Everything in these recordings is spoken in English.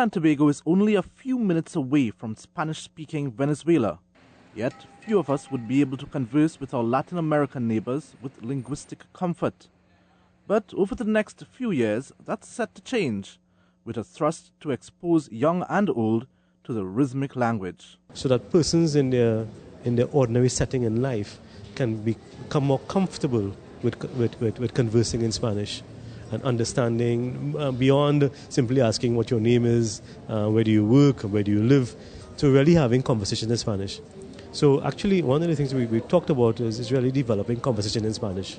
and Tobago is only a few minutes away from Spanish-speaking Venezuela. Yet, few of us would be able to converse with our Latin American neighbors with linguistic comfort. But over the next few years, that's set to change, with a thrust to expose young and old to the rhythmic language. So that persons in their ordinary setting in life can become more comfortable with conversing in Spanish and understanding beyond simply asking what your name is, where do you work, where do you live, to really having conversation in Spanish. So actually one of the things we talked about is really developing conversation in Spanish.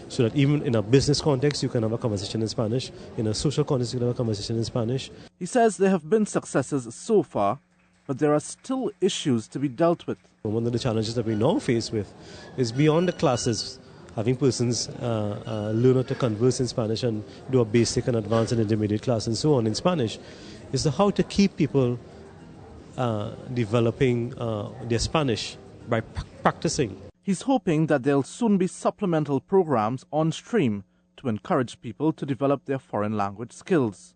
So that even in a business context you can have a conversation in Spanish, in a social context you can have a conversation in Spanish. He says there have been successes so far, but there are still issues to be dealt with. One of the challenges that we now face with is beyond the classes, having persons learn how to converse in Spanish and do a basic and advanced and intermediate class and so on in Spanish, is how to keep people developing their Spanish by practicing. He's hoping that there'll soon be supplemental programs on stream to encourage people to develop their foreign language skills.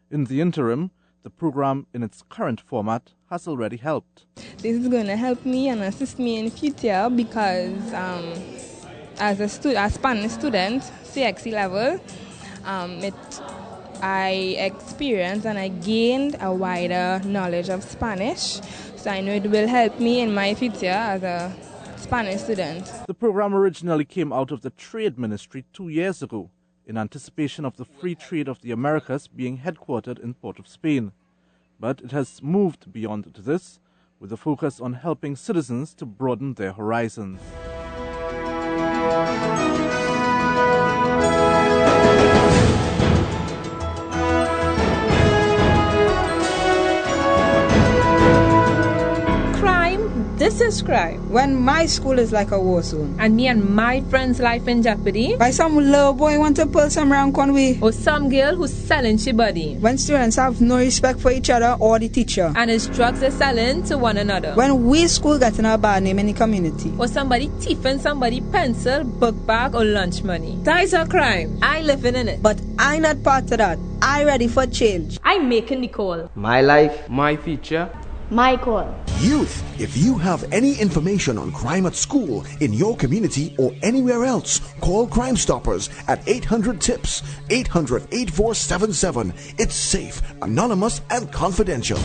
In the interim, the program in its current format has already helped. This is going to help me and assist me in future because as a Spanish student, CXC level, I experienced and I gained a wider knowledge of Spanish. So I know it will help me in my future as a Spanish student. The program originally came out of the Trade Ministry 2 years ago, in anticipation of the free trade of the Americas being headquartered in Port of Spain. But it has moved beyond this, with a focus on helping citizens to broaden their horizons. This is crime. When my school is like a war zone. And me and my friend's life in jeopardy. By some little boy want to pull some round conway. Or some girl who's selling she body. When students have no respect for each other or the teacher. And his drugs are selling to one another. When we school getting a bad name in the community. Or somebody thieving somebody pencil, book bag or lunch money. That is a crime. I living in it. But I not part of that. I ready for change. I'm making the call. My life, my future. My call. Youth, if you have any information on crime at school, in your community, or anywhere else, call Crime Stoppers at 800-TIPS, 800-8477. It's safe, anonymous, and confidential.